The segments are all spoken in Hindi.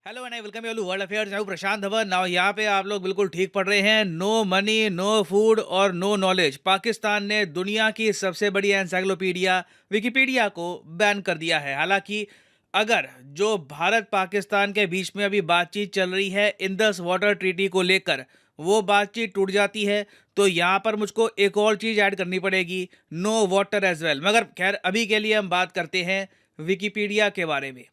Hello and I welcome you all world affairs. मैं हूं प्रशांत धवन। नाउ यहाँ पे आप लोग बिल्कुल ठीक पढ़ रहे हैं। नो मनी, नो फूड और नो नॉलेज। पाकिस्तान ने दुनिया की सबसे बड़ी एनसाइक्लोपीडिया विकिपीडिया को बैन कर दिया है। हालांकि अगर जो भारत पाकिस्तान के बीच में अभी बातचीत चल रही है इंदस वाटर ट्रीटी को लेकर, वो बातचीत टूट जाती है तो यहाँ पर मुझको एक और चीज़ ऐड करनी पड़ेगी, नो वाटर एज वेल। मगर खैर अभी के लिए हम बात करते हैं विकिपीडिया के बारे में।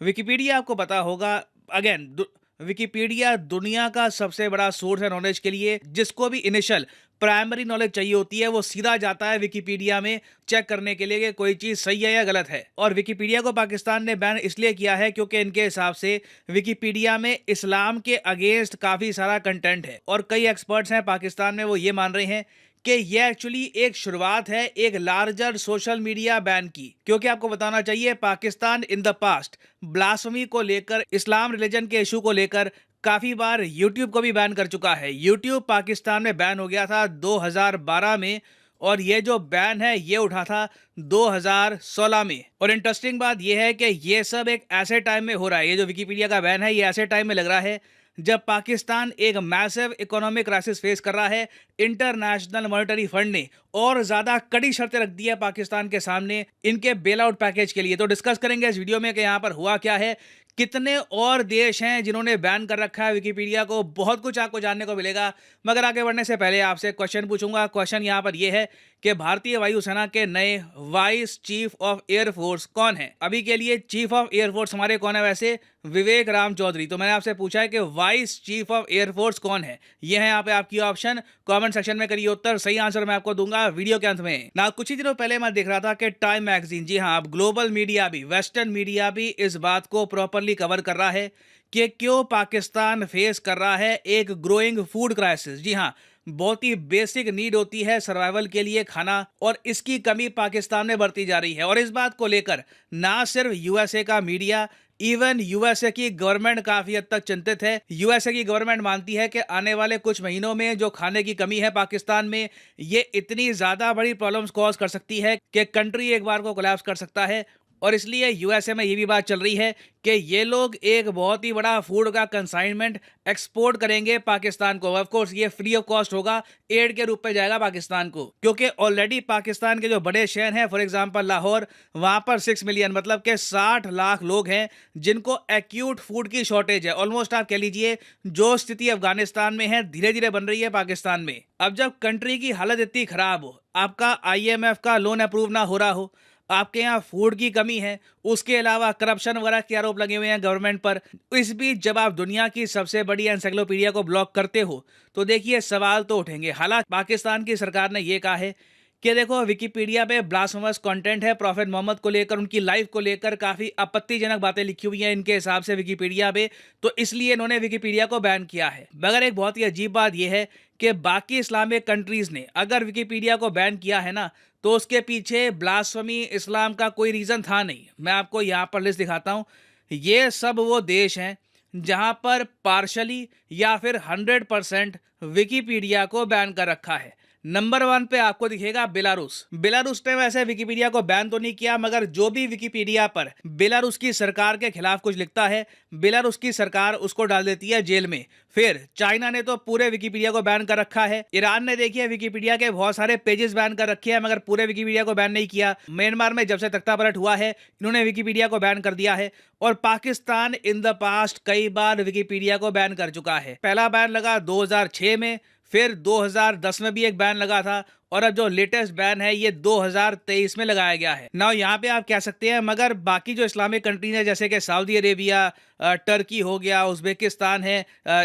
विकिपीडिया आपको पता होगा, अगेन विकिपीडिया दुनिया का सबसे बड़ा सोर्स है नॉलेज के लिए। जिसको भी इनिशियल प्राइमरी नॉलेज चाहिए होती है वो सीधा जाता है विकिपीडिया में चेक करने के लिए कि कोई चीज़ सही है या गलत है। और विकिपीडिया को पाकिस्तान ने बैन इसलिए किया है क्योंकि इनके हिसाब से विकिपीडिया में इस्लाम के अगेंस्ट काफ़ी सारा कंटेंट है। और कई एक्सपर्ट्स हैं पाकिस्तान में, वो ये मान रहे हैं कि ये एक्चुअली एक शुरुआत है एक लार्जर सोशल मीडिया बैन की। क्योंकि आपको बताना चाहिए Pakistan in the past blasphemy को लेकर, इस्लाम रिलीजन के इशू को लेकर काफी बार यूट्यूब को भी बैन कर चुका है। यूट्यूब पाकिस्तान में बैन हो गया था 2012 में, और ये जो बैन है ये उठा था 2016 में। और इंटरेस्टिंग बात ये है कि ये सब एक ऐसे टाइम में हो रहा है, ये जो विकिपीडिया का बैन है ये ऐसे टाइम में लग रहा है जब पाकिस्तान एक मैसिव इकोनॉमिक क्राइसिस फेस कर रहा है। इंटरनेशनल मॉनेटरी फंड ने और ज्यादा कड़ी शर्तें रख दी है पाकिस्तान के सामने इनके बेल आउट पैकेज के लिए। तो डिस्कस करेंगे इस वीडियो में कि यहाँ पर हुआ क्या है, कितने और देश हैं जिन्होंने बैन कर रखा है विकिपीडिया को। बहुत कुछ आपको जानने को मिलेगा। मगर आगे बढ़ने से पहले आपसे क्वेश्चन पूछूंगा। क्वेश्चन यहाँ पर यह है कि भारतीय वायुसेना के नए वाइस चीफ ऑफ एयरफोर्स कौन है। अभी के लिए चीफ ऑफ एयरफोर्स हमारे कौन है वैसे, विवेक राम चौधरी। तो मैंने आपसे पूछा है कि वाइस चीफ ऑफ एयरफोर्स कौन है। ये है यहाँ पे आपकी ऑप्शन। कमेंट सेक्शन में करिए उत्तर, सही आंसर मैं आपको दूंगा वीडियो के अंत में ना। कुछ ही दिनों पहले मैं देख रहा था कि टाइम मैगजीन, जी हाँ, अब ग्लोबल मीडिया भी, वेस्टर्न मीडिया भी इस बात को प्रॉपरली कवर कर रहा है कि क्यों पाकिस्तान फेस कर रहा है एक ग्रोइंग फूड क्राइसिस। जी हाँ, बहुत ही बेसिक नीड होती है सर्वाइवल के लिए खाना, और इसकी कमी पाकिस्तान में बढ़ती जा रही है। और इस बात को लेकर ना सिर्फ यूएसए का मीडिया, इवन यूएसए की गवर्नमेंट काफी हद तक चिंतित है। यूएसए की गवर्नमेंट मानती है कि आने वाले कुछ महीनों में जो खाने की कमी है पाकिस्तान में, ये इतनी ज्यादा बड़ी प्रॉब्लम्स कॉज कर सकती है कि कंट्री एक बार को कोलैप्स कर सकता है। और इसलिए यूएसए में ये भी बात चल रही है कि ये लोग एक बहुत ही बड़ा फूड का कंसाइनमेंट एक्सपोर्ट करेंगे पाकिस्तान को। ऑफ कोर्स ये फ्री ऑफ कॉस्ट होगा, एड के रूप में जाएगा पाकिस्तान को। क्योंकि ऑलरेडी पाकिस्तान के जो बड़े शहर हैं, फॉर एग्जांपल लाहौर, वहां पर 6 मिलियन मतलब के 60 लाख लोग हैं जिनको एक्यूट फूड की शॉर्टेज है। ऑलमोस्ट आप कह लीजिए जो स्थिति अफगानिस्तान में है धीरे धीरे बन रही है पाकिस्तान में। अब जब कंट्री की हालत इतनी खराब हो, आपका आईएमएफ का लोन अप्रूव ना हो रहा हो, आपके यहाँ फूड की कमी है, उसके अलावा करप्शन वगैरह के आरोप लगे हुए हैं गवर्नमेंट पर, इस बीच जब आप दुनिया की सबसे बड़ी एनसाइक्लोपीडिया को ब्लॉक करते हो तो देखिए सवाल तो उठेंगे। हालांकि पाकिस्तान की सरकार ने यह कहा है कि देखो विकिपीडिया पे ब्लास्फेमस कंटेंट है, प्रॉफेट मोहम्मद को लेकर, उनकी लाइफ को लेकर काफ़ी आपत्तिजनक बातें लिखी हुई हैं इनके हिसाब से विकिपीडिया पे, तो इसलिए इन्होंने विकिपीडिया को बैन किया है। मगर एक बहुत ही अजीब बात यह है कि बाकी इस्लामिक कंट्रीज़ ने अगर विकिपीडिया को बैन किया है ना, तो उसके पीछे ब्लास्फेमी इस्लाम का कोई रीज़न था नहीं। मैं आपको यहाँ पर लिस्ट दिखाता हूँ। ये सब वो देश हैं जहाँ पर पार्शली या फिर 100% विकिपीडिया को बैन कर रखा है। नंबर 1 पे आपको दिखेगा बेलारूस। बेलारूस ने वैसे विकिपीडिया को बैन तो नहीं किया, मगर जो भी विकिपीडिया पर बेलारूस की सरकार के खिलाफ कुछ लिखता है, बेलारूस की सरकार उसको डाल देती है जेल में। फिर चाइना ने तो पूरे विकिपीडिया को बैन कर रखा है। ईरान ने देखिए विकिपीडिया के बहुत सारे पेजेस बैन कर रखे हैं, मगर पूरे विकिपीडिया को बैन नहीं किया। म्यांमार में जब से तख्ता पलट हुआ है, इन्होंने विकिपीडिया को बैन कर दिया है। और पाकिस्तान इन द पास्ट कई बार विकिपीडिया को बैन कर चुका है। पहला बैन लगा 2006 में, फिर 2010 में भी एक बैन लगा था, और अब जो लेटेस्ट बैन है ये 2023 में लगाया गया है। नाउ यहाँ पे आप कह सकते हैं मगर बाकी जो इस्लामिक कंट्रीज है जैसे कि सऊदी अरेबिया, टर्की हो गया, उज्बेकिस्तान है,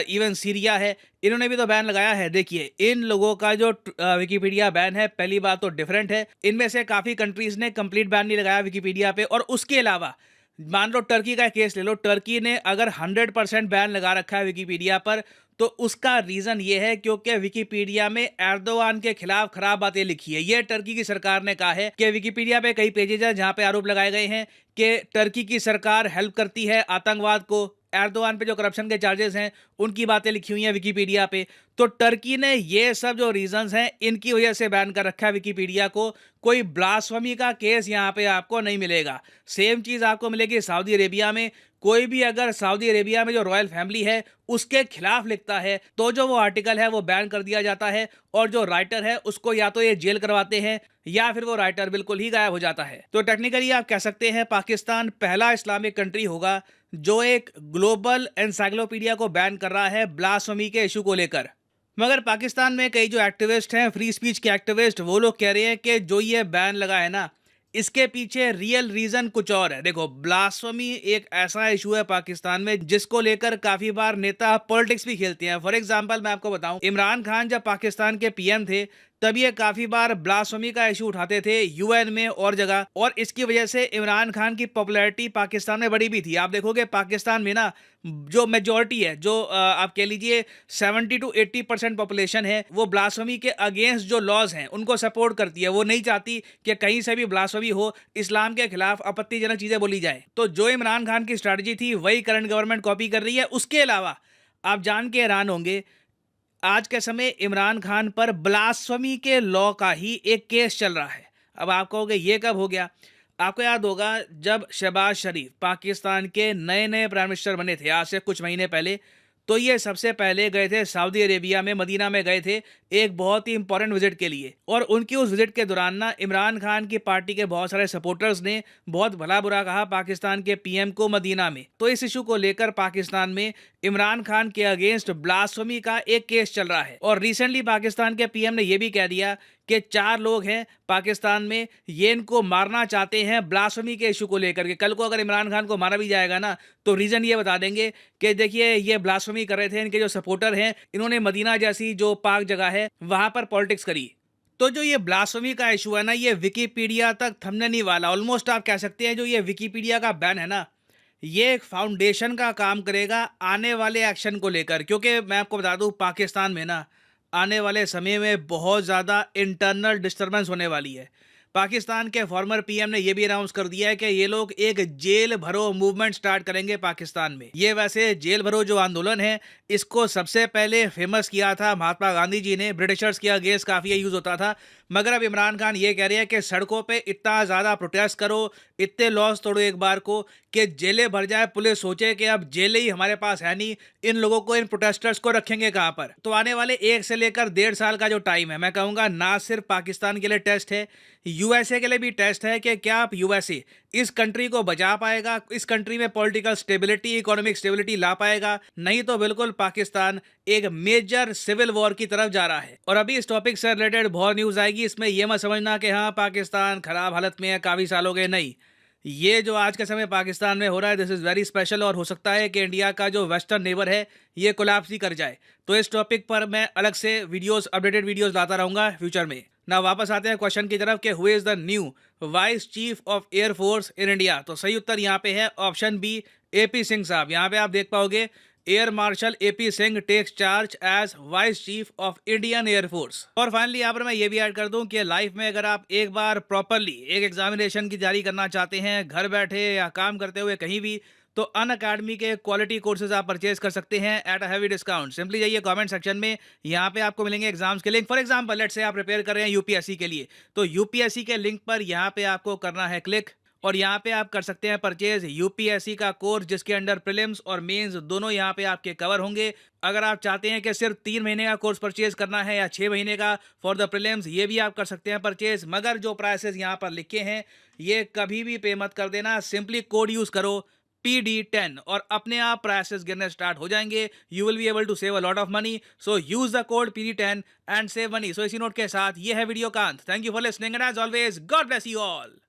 इवन सीरिया है, इन्होंने भी तो बैन लगाया है। देखिए इन लोगों का जो विकिपीडिया बैन है, पहली बात तो डिफरेंट है। इनमें से काफ़ी कंट्रीज ने कंप्लीट बैन नहीं लगाया विकिपीडिया पे। और उसके अलावा मान लो टर्की का केस ले लो, टर्की ने अगर 100% बैन लगा रखा है विकिपीडिया पर, तो उसका रीज़न ये है क्योंकि विकिपीडिया में एर्दोआन के खिलाफ खराब बातें लिखी है। ये टर्की की सरकार ने कहा है कि विकिपीडिया पे कई पेजेज हैं जहां पे आरोप लगाए गए हैं कि टर्की की सरकार हेल्प करती है आतंकवाद को। एर्दोआन पे जो करप्शन के चार्जेस हैं उनकी बातें लिखी हुई हैं विकिपीडिया पे। तो टर्की ने ये सब जो रीजंस हैं इनकी वजह से बैन कर रखा है विकिपीडिया को। कोई ब्लास्फेमी का केस यहाँ पे आपको नहीं मिलेगा। सेम चीज आपको मिलेगी सऊदी अरेबिया में। कोई भी अगर सऊदी अरेबिया में जो रॉयल फैमिली है उसके खिलाफ लिखता है तो जो वो आर्टिकल है वो बैन कर दिया जाता है, और जो राइटर है उसको या तो ये जेल करवाते हैं या फिर वो राइटर बिल्कुल ही गायब हो जाता है। तो टेक्निकली आप कह सकते हैं पाकिस्तान पहला इस्लामिक कंट्री होगा जो एक ग्लोबल एनसाइक्लोपीडिया को बैन कर रहा है ब्लास्फेमी के इशू को लेकर। मगर पाकिस्तान में कई जो एक्टिविस्ट हैं, फ्री स्पीच के एक्टिविस्ट, वो लोग कह रहे हैं कि जो ये बैन लगा है ना, इसके पीछे रियल रीजन कुछ और है। देखो, ब्लास्फेमी एक ऐसा इशू है पाकिस्तान में जिसको लेकर काफी बार नेता पॉलिटिक्स भी खेलते हैं। फॉर एग्जांपल मैं आपको बताऊं, इमरान खान जब पाकिस्तान के पीएम थे तब ये काफी बार ब्लास्फेमी का इशू उठाते थे यूएन में और जगह, और इसकी वजह से इमरान खान की पॉपुलैरिटी पाकिस्तान में बढ़ी भी थी। आप देखोगे पाकिस्तान में ना जो मेजोरिटी है, जो आप कह लीजिए 70 to 80% पॉपुलेशन है, वो ब्लास्फेमी के अगेंस्ट जो लॉज हैं उनको सपोर्ट करती है। वो नहीं चाहती कि कहीं से भी ब्लास्फेमी हो, इस्लाम के खिलाफ आपत्तिजनक चीजें बोली जाए। तो जो इमरान खान की स्ट्रैटेजी थी वही करंट गवर्नमेंट कॉपी कर रही है। उसके अलावा आप जान के हैरान होंगे, आज के समय इमरान खान पर ब्लास्फेमी के लॉ का ही एक केस चल रहा है। अब आप कहोगे ये कब हो गया? आपको याद होगा जब शहबाज शरीफ पाकिस्तान के नए नए प्राइम मिनिस्टर बने थे आज से कुछ महीने पहले, तो ये सबसे पहले गए थे सऊदी अरेबिया में, मदीना में गए थे एक बहुत ही इंपॉर्टेंट विजिट के लिए। और उनकी उस विजिट के दौरान ना इमरान खान की पार्टी के बहुत सारे सपोर्टर्स ने बहुत भला बुरा कहा पाकिस्तान के पीएम को मदीना में। तो इस इशू को लेकर पाकिस्तान में इमरान खान के अगेंस्ट ब्लास्फेमी का एक केस चल रहा है। और रिसेंटली पाकिस्तान के पीएम ने यह भी कह दिया कि 4 लोग हैं पाकिस्तान में, ये इनको मारना चाहते हैं ब्लास्फेमी के इशू को लेकर के। कल को अगर इमरान खान को मारा भी जाएगा ना, तो रीजन ये बता देंगे कि देखिए ये ब्लास्फेमी कर रहे थे, इनके जो सपोर्टर हैं इन्होंने मदीना जैसी जो पाक जगह है वहां पर पॉलिटिक्स करी। तो जो ये ब्लास्फेमी का इशू है ना, ये विकिपीडिया तक थमने नहीं वाला। ऑलमोस्ट आप कह सकते हैं जो ये विकिपीडिया का बैन है ना, ये एक फाउंडेशन का काम करेगा आने वाले एक्शन को लेकर। क्योंकि मैं आपको बता दूं पाकिस्तान में ना आने वाले समय में बहुत ज़्यादा इंटरनल डिस्टर्बेंस होने वाली है। पाकिस्तान के फॉर्मर पीएम ने यह भी अनाउंस कर दिया है कि ये लोग एक जेल भरो मूवमेंट स्टार्ट करेंगे पाकिस्तान में। ये वैसे जेल भरो जो आंदोलन है इसको सबसे पहले फेमस किया था महात्मा गांधी जी ने, ब्रिटिशर्स के अगेंस्ट काफ़ी ये यूज़ होता था। मगर अब इमरान खान ये कह रहे हैं कि सड़कों पे इतना ज़्यादा प्रोटेस्ट करो, इतने लॉस तोड़ो एक बार को कि जेलें भर जाए, पुलिस सोचे कि अब जेलें ही हमारे पास है नहीं, इन लोगों को, इन प्रोटेस्टर्स को रखेंगे कहाँ पर। तो आने वाले 1 से लेकर 1.5 साल का जो टाइम है, मैं कहूँगा ना सिर्फ पाकिस्तान के लिए टेस्ट है, यूएसए के लिए भी टेस्ट है कि क्या आप यूएसए इस कंट्री को बचा पाएगा, इस कंट्री में पॉलिटिकल स्टेबिलिटी, इकोनॉमिक स्टेबिलिटी ला पाएगा। नहीं तो बिल्कुल पाकिस्तान एक मेजर सिविल वॉर की तरफ जा रहा है। और अभी इस टॉपिक से रिलेटेड बहुत न्यूज़ आएगी, इसमें यह मत समझना कि हाँ पाकिस्तान खराब हालत में है, काफ़ी साल हो गए, नहीं। ये जो आज के समय पाकिस्तान में हो रहा है दिस इज़ वेरी स्पेशल, और हो सकता है कि इंडिया का जो वेस्टर्न नेबर है ये कोलैप्स ही कर जाए। तो इस टॉपिक पर मैं अलग से वीडियोस, अपडेटेड वीडियोस लाता रहूँगा फ्यूचर में। ना वापस आते हैं क्वेश्चन की तरफ कि who is the new vice chief of air force in India. तो सही उत्तर यहाँ पे है ऑप्शन बी, AP सिंह साहब। यहाँ पे आप देख पाओगे air marshal AP Singh takes charge as vice chief of Indian air force. और फाइनली यहाँ पर मैं ये भी ऐड कर दूं कि लाइफ में अगर आप एक बार प्रॉपरली एक एग्जामिनेशन की तैयारी करना चाहते हैं, घर बैठे या काम करते हुए कहीं भी, तो अनअकैडमी के क्वालिटी कोर्सेज आप परचेज कर सकते हैं at a heavy discount. Simply जाइए कमेंट सेक्शन में, यहाँ पे आपको मिलेंगे एग्जाम्स के link. For example let's say आप प्रिपेयर कर रहे हैं यूपीएससी के लिए, तो यूपीएससी के लिंक पर यहाँ पे आपको करना है क्लिक, और यहाँ पे आप कर सकते हैं परचेज यूपीएससी का कोर्स जिसके अंडर प्रीलिम्स और मेंस दोनों यहाँ पे आपके कवर होंगे। अगर आप चाहते हैं कि सिर्फ 3 महीने का कोर्स परचेज करना है या 6 महीने का फॉर द प्रीलिम्स, ये भी आप कर सकते हैं परचेज। मगर जो प्राइसेस यहाँ पर लिखे हैं ये कभी भी पे मत कर देना, सिंपली कोड यूज करो PD10 और अपने आप प्राइसेस गिरने स्टार्ट हो जाएंगे। You will be able to save a lot of money, so use the code PD10 and save money. So इसी नोट के साथ ये है वीडियो का अंत। Thank you for listening and as always God bless you all.